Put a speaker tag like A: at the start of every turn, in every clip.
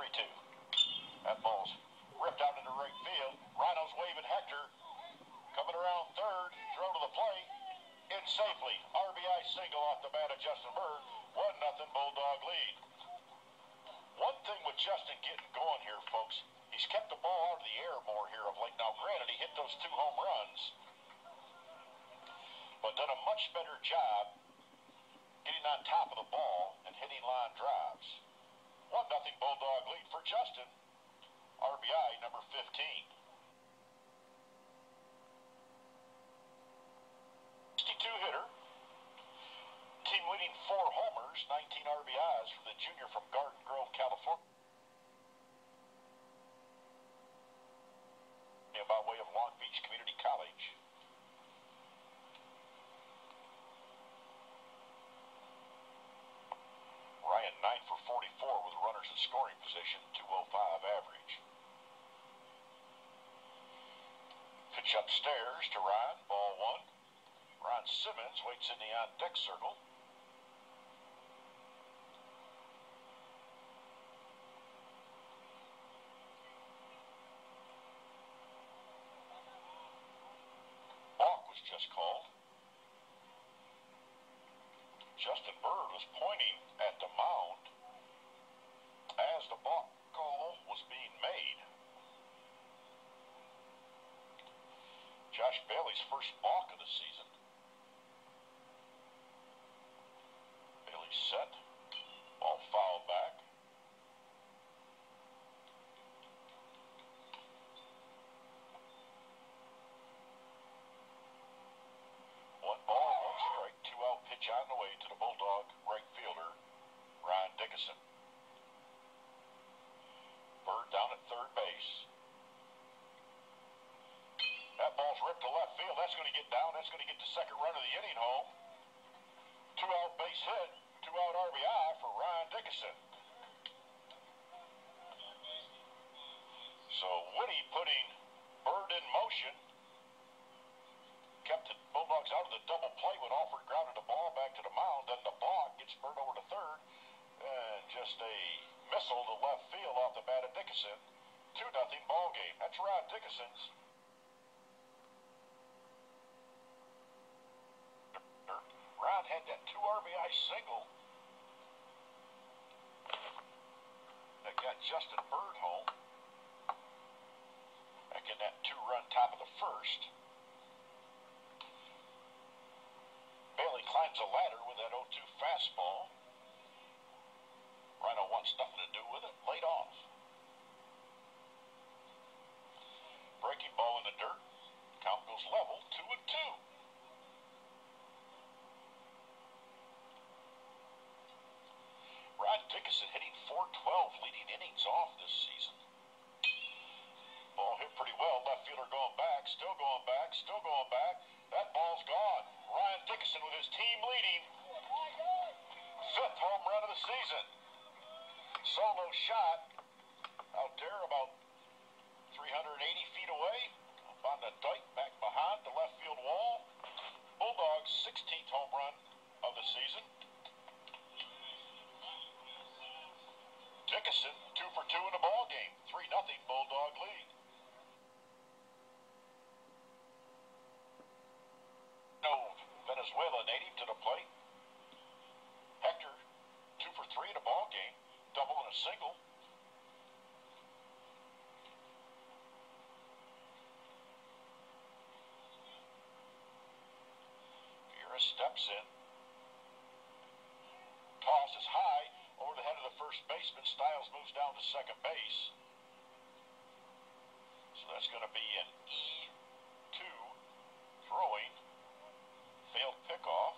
A: 3-2. That ball's ripped out into right field. Rhinos waving Hector. Coming around third. Throw to the plate. In safely. RBI single off the bat of Justin Bird. 1-0 Bulldog lead. One thing with Justin getting going here, folks, he's kept the ball out of the air more here of late. Now, granted, he hit those 2 home runs, but done a much better job getting on top of the ball and hitting line drives. 1-0 Bulldog lead for Justin. RBI number 15. 62 hitter. Team leading 4 homers, 19 RBIs for the junior from Garden Grove, California. By way of Long Beach Community College. Ryan 9 for 44 with runners in scoring position, 205 average. Pitch upstairs to Ron, ball 1. Ron Simmons waits in the on-deck circle. Just called. Justin Bird was pointing at the mound as the balk call was being made. Josh Bailey's first balk of the season. Bailey set. Ball fouled back. On the way to the Bulldog right fielder, Ryan Dickinson. Bird down at third base. That ball's ripped to left field. That's going to get down. That's going to get the second run of the inning home. 2-out base hit, 2-out RBI for Ryan Dickinson. So Woody putting Bird in motion. Kept the Bulldogs out of the double play when Alford grounded the ball back to the mound. Then the ball gets Bird over to third. And just a missile to left field off the bat of Dickinson. 2-0 ball game. That's Ron Dickinson's. Ron had that 2 RBI single that got Justin Bird home. Back in that 2-run top of the first. Bailey climbs a ladder with that 0-2 fastball. Rhino wants nothing to do with it. Laid off. Breaking ball in the dirt. Count goes level, 2-2. Ron Dickinson hitting .412, leading innings off this season. Ball hit pretty well. Left fielder going back, still going back, still going back. That ball's gone. Ryan Dickinson with his team leading 5th home run of the season. Solo shot out there about 380 feet away. Up on the dike back behind the left field wall. Bulldogs' 16th home run of the season. Dickinson 2 for 2 in the ball game. 3-0 Bulldog lead. No Venezuela native to the plate. Hector 2 for 3 in a ball game. Double and a single. Vieira steps in. Toss is high over the head of the first baseman. Stiles moves down to second base. So that's going to be an E2 throwing. Failed pickoff.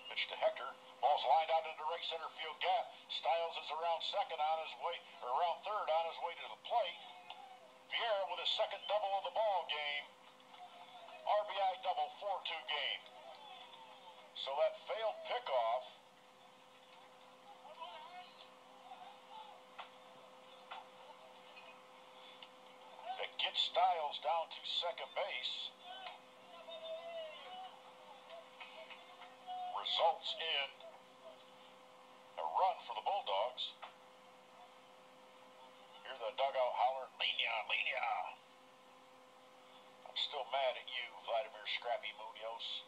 A: Pitch to Hector. Ball's lined out into right center field gap. Stiles is around second on his way, or around third on his way to the plate. Vieira with his second double of the ball game. RBI double, 4-2 game. So that failed pickoff down to second base. Results in a run for the Bulldogs. Hear the dugout hollering, "Lenia, Lenia." I'm still mad at you, Vladimir Scrappy Munoz.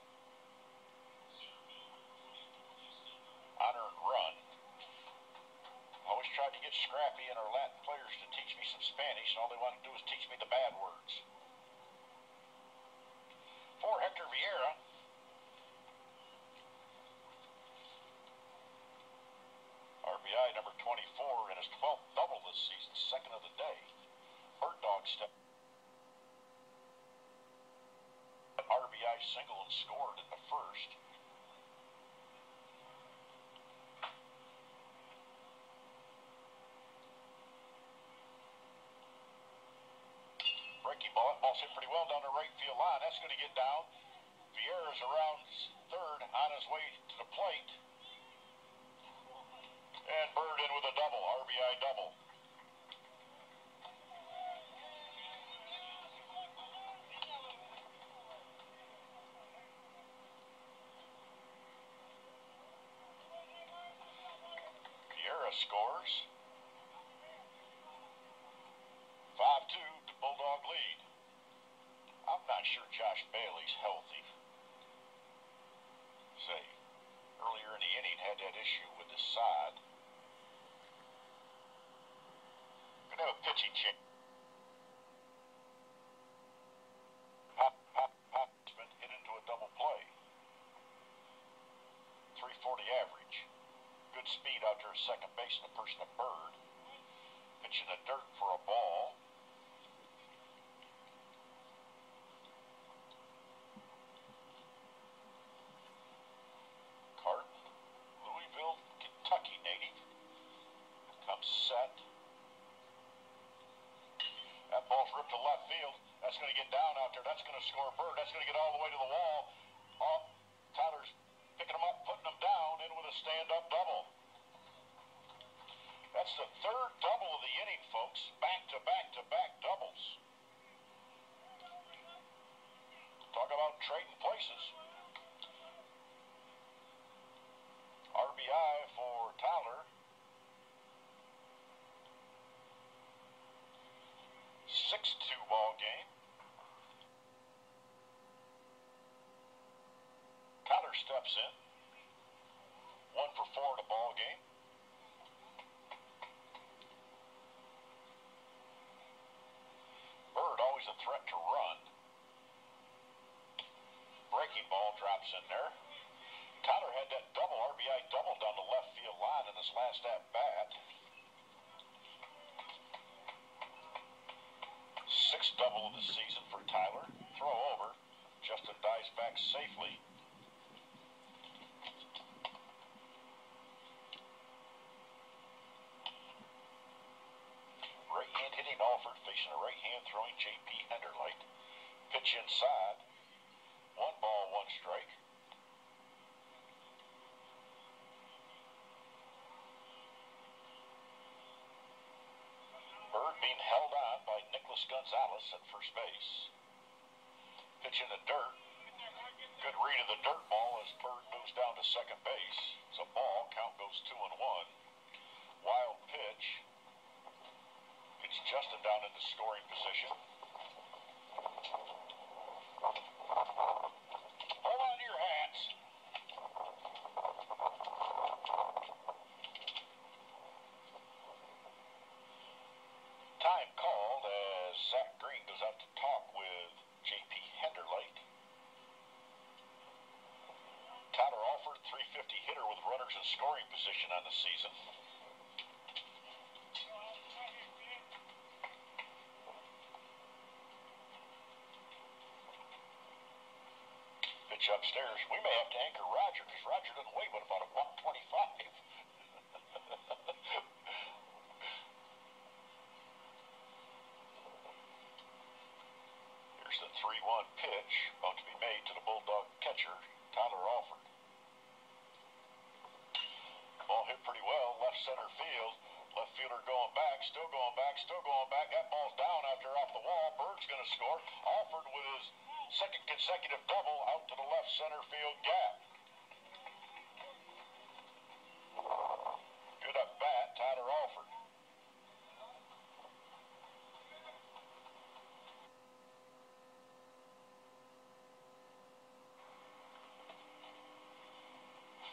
A: Unearned run. Always tried to get Scrappy and our Latin players to teach me some Spanish, and all they want to do is teach me the bad words. For Hector Vieira. RBI number 24 in his 12th double this season, second of the day. Bird Dog step. RBI single and scored in the first. Breaking ball, that ball's hit pretty well down the right field line. That's going to get down. Vieira's around third on his way to the plate. And Bird in with a double, RBI double. Vieira scores. 5-2 to Bulldog lead. I'm not sure Josh Bailey's healthy. Say, earlier in the inning had that issue with his side. Gonna have a pitching change. Hop's been hit into a double play. 340 average. Good speed out there at second base in the person of Bird. Pitching the dirt for a ball. Kentucky native, comes set. That ball's ripped to left field. That's going to get down out there. That's going to score Bird. That's going to get all the way to the wall. Tyler's picking him up, putting him down, in with a stand-up double. That's the third double of the inning, folks. Back-to-back-to-back doubles. Talk about trading places. RBI for Tyler. 6-2 ball game. Tyler steps in. 1 for 4 in the ball game. Bird always a threat to run. Breaking ball drops in there. Tyler had that double, RBI double down the left field line in his last at-bat. 6th double of the season for Tyler. Throw over. Justin dives back safely. Right-hand hitting Alford facing a right-hand throwing J.P. Henderlight. Pitch inside. 1 ball, 1 strike. Bird being held on by Nicholas Gonzalez at first base. Pitch in the dirt. Good read of the dirt ball as Bird moves down to second base. It's a ball. Count goes 2-1. Wild pitch. Gets Justin down into scoring position. Hold on to your hats. Time called as Zach Green goes out to talk with J.P. Henderlight. Tyler Alford, 350 hitter with runners in scoring position on the season. Pitch upstairs. We may have to anchor Roger because Roger doesn't weigh but about a 125. Here's the 3-1 pitch about to be made to the Bulldog catcher, Tyler Alford. Ball hit pretty well, left center field. Left fielder going back, still going back, still going back. That ball's down out there off the wall. Bird's going to going to score. Alford with his second consecutive double out to the left center field gap. Good at bat, Tyler Alford.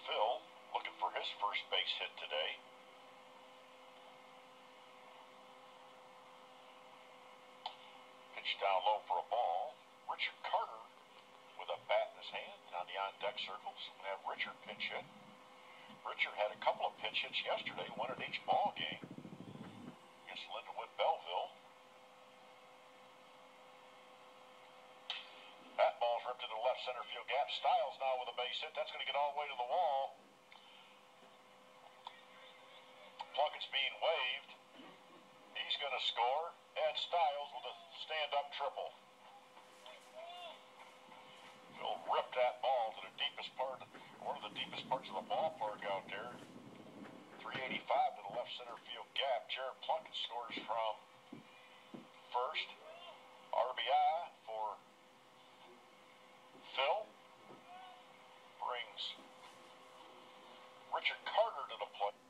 A: Phil looking for his first base hit today. Pitch down low for a ball. Richard Carter with a bat in his hand on the on-deck circles. We have Richard pinch hit. Richard had a couple of pinch hits yesterday, one at each ball game against Lindenwood Belleville. That ball's ripped into the left center field gap. Stiles now with a base hit. That's going to get all the way to the wall. Plunkett's being waved. He's going to score. And Stiles with a stand-up triple. Phil ripped that ball to the deepest part, one of the deepest parts of the ballpark out there. 385 to the left center field gap. Jared Plunkett scores from first. RBI for Phil. Brings Richard Carter to the plate.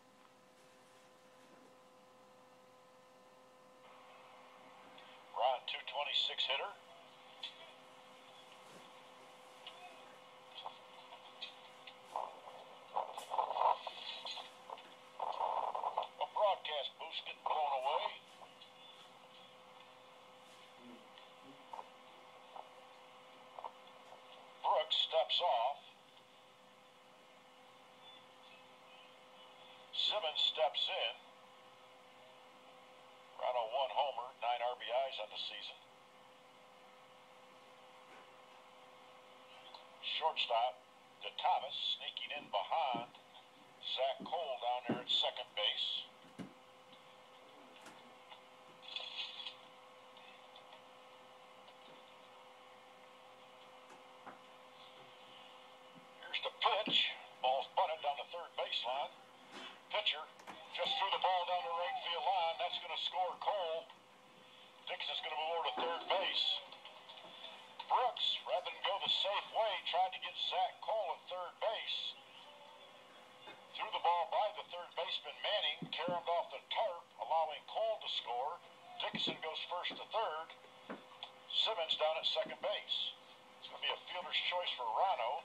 A: Ron, 226 hitter. Getting blown away. Brooks steps off. Simmons steps in. Rano 1 homer, 9 RBIs on the season. Shortstop to Thomas, sneaking in behind Zach Cole down there at second base. The pitch, ball's bunted down the third baseline. Pitcher just threw the ball down the right field line. That's going to score Cole. Dixon's going to move over to third base. Brooks, rather than go the safe way, tried to get Zach Cole at third base. Threw the ball by the third baseman Manning, caromed off the tarp, allowing Cole to score. Dixon goes first to third. Simmons down at second base. It's going to be a fielder's choice for Rano.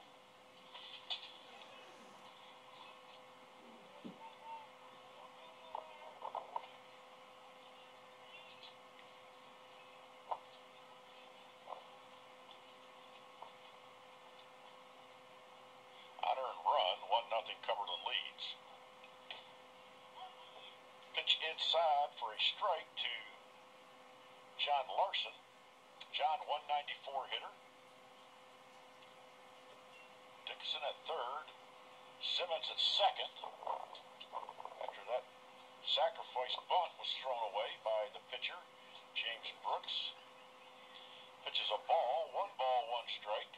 A: Run, 1-0 Cumberland leads. Pitch inside for a strike to John Larson. John, 194 hitter. Dixon at third. Simmons at second. After that sacrifice bunt was thrown away by the pitcher, James Brooks. Pitches a ball, 1 ball, 1 strike.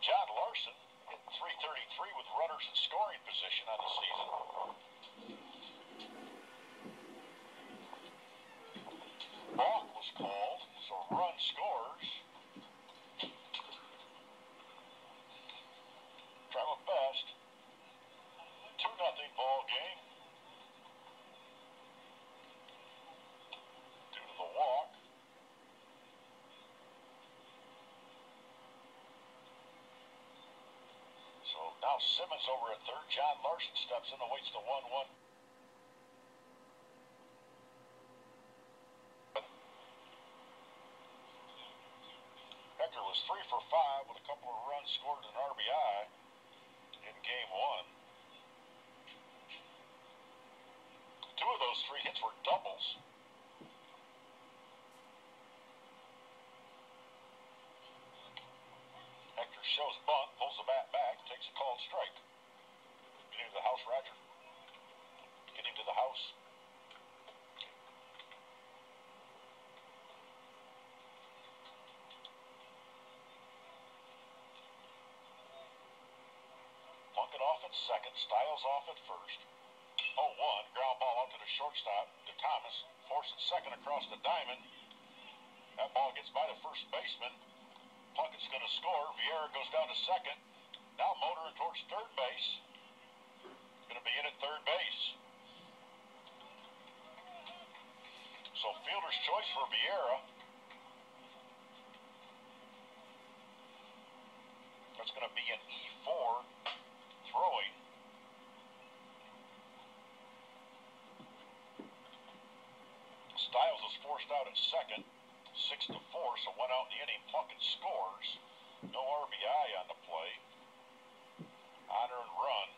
A: John Larson hit .333 with runners in scoring position on the season. Balk was called, so run scores. Try my best. 2-0 ball game. Due to the walk. So now Simmons over at third. John Larson steps in and waits the 1-1. Hector was 3 for 5 with a couple of runs scored and an RBI in game 1. 2 of those 3 hits were doubles. Hector shows bunt, pulls the bat back, takes a called strike. Get into the house, Roger. Get into the house. Plunkett off at second, Stiles off at first. 0-1. Ground ball out to the shortstop. To Thomas. Forces second across the diamond. That ball gets by the first baseman. Plunkett's going to score. Vieira goes down to second. Now motoring towards third base. Going to be in at third base. So fielder's choice for Vieira. That's going to be an E4 throwing. Styles is forced out at second. 6-4, so one out in the inning. Plunkett scores. No RBI on the play. Honor and run.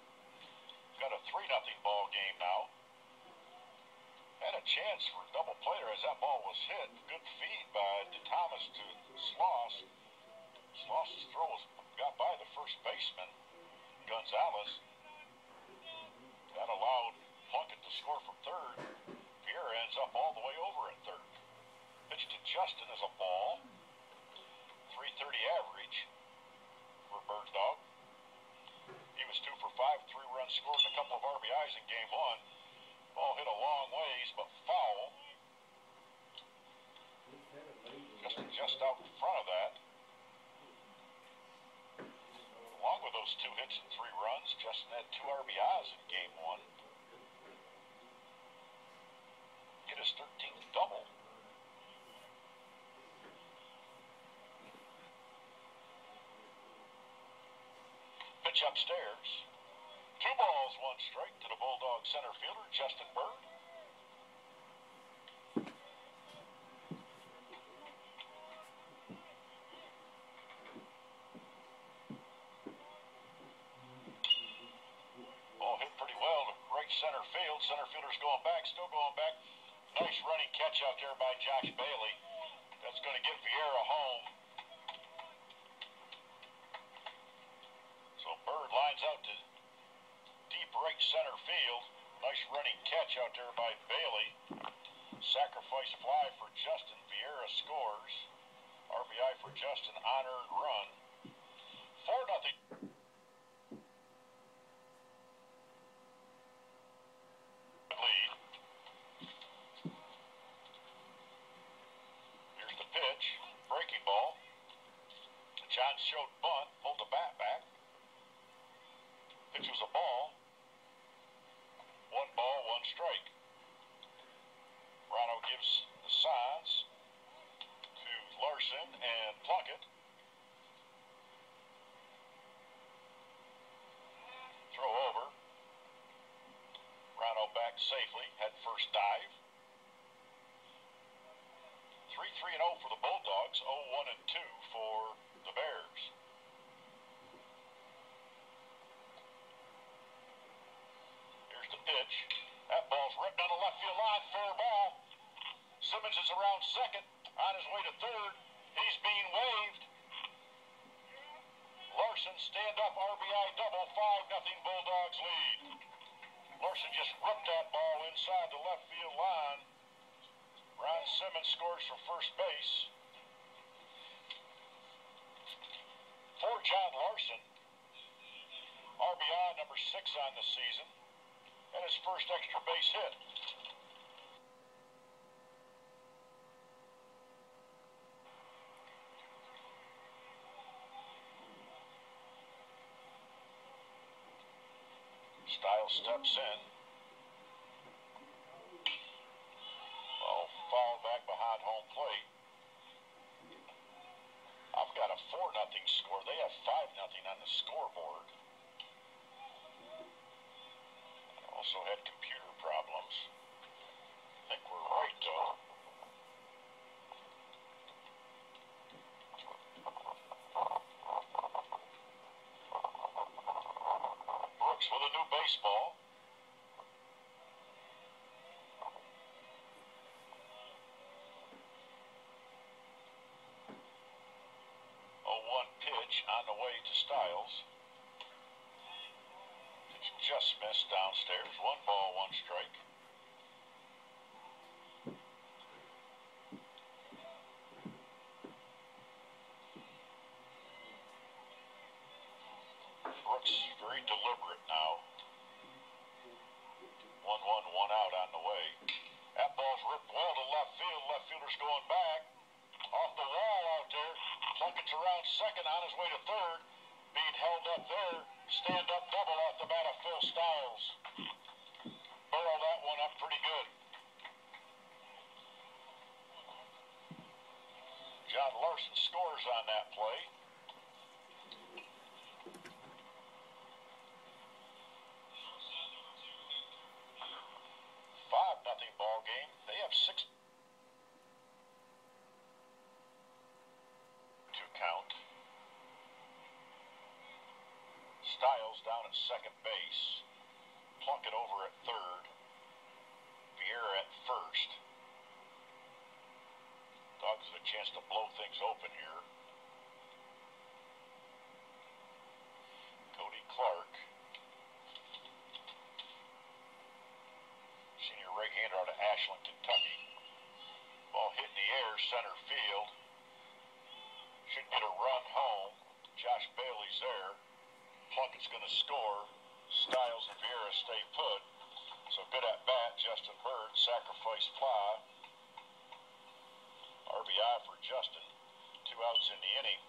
A: Got a 3-0 ball game now. Had a chance for a double player as that ball was hit. Good feed by Thomas to Sloss. Sloss's throw got by the first baseman, Gonzalez. That allowed Plunkett to score from third. Vieira ends up all the way over at third. Pitch to Justin is a ball. 330 average for Bird Dog. He was 2 for 5, 3 runs scored, and a couple of RBIs in game one. Ball hit a long ways, but foul. Justin just out in front of that. Along with those 2 hits and 3 runs, Justin had 2 RBIs in game one. Hit his 13th double. Pitch upstairs. 2 balls, 1 strike to the Bulldog center fielder, Justin Bird. Ball hit pretty well to right center field. Center fielder's going back, still going back. Nice running catch out there by Josh Bailey. That's going to get Vieira home. So Bird lines out to deep right center field. Nice running catch out there by Bailey. Sacrifice fly for Justin. Vieira scores. RBI for Justin. Unearned run. 4-0. Lead. Here's the pitch. Breaking ball. John showed bunt. Pulled the bat back. Pitch was a ball. 1 ball, 1 strike. Rano gives the signs to Larson and Plunkett. Throw over. Rano back safely. Had first dive. 3-3-0 for the Bulldogs. 0-1-2 for the Bears. The pitch. That ball's ripped down the left field line. Fair ball. Simmons is around second. On his way to third. He's being waved. Larson stand up RBI double. 5-0 Bulldogs lead. Larson just ripped that ball inside the left field line. Ron Simmons scores from first base. For John Larson. RBI number 6 on the season. And his first extra base hit. Styles steps in. Ball fouled back behind home plate. I've got a 4-0 score. They have 5-0 on the scoreboard. Also had computer problems. I think we're right, though. Brooks with a new baseball. 0-1 pitch on the way to Styles. Just missed downstairs. 1 ball, 1 strike. Brooks very deliberate now. 1 1 out on the way. That ball's ripped well to left field. Left fielder's going back. Off the wall out there. Plunkett's around second on his way to third. Being held up there. Stand-up double off the bat of Phil Styles. Burrowed that one up pretty good. John Larson scores on that play. 5-0 ball game. They have 6 to count. Styles down at second base. Plunkett over at third. Vieira at first. Dogs have a chance to blow things open here. Cody Clark. Senior right-hander out of Ashland, Kentucky. Ball hit in the air, center field. Should get a run home. Josh Bailey's there. Plunkett's going to score. Styles and Vieira stay put. So good at bat, Justin Bird, sacrifice fly. RBI for Justin. 2 outs in the inning.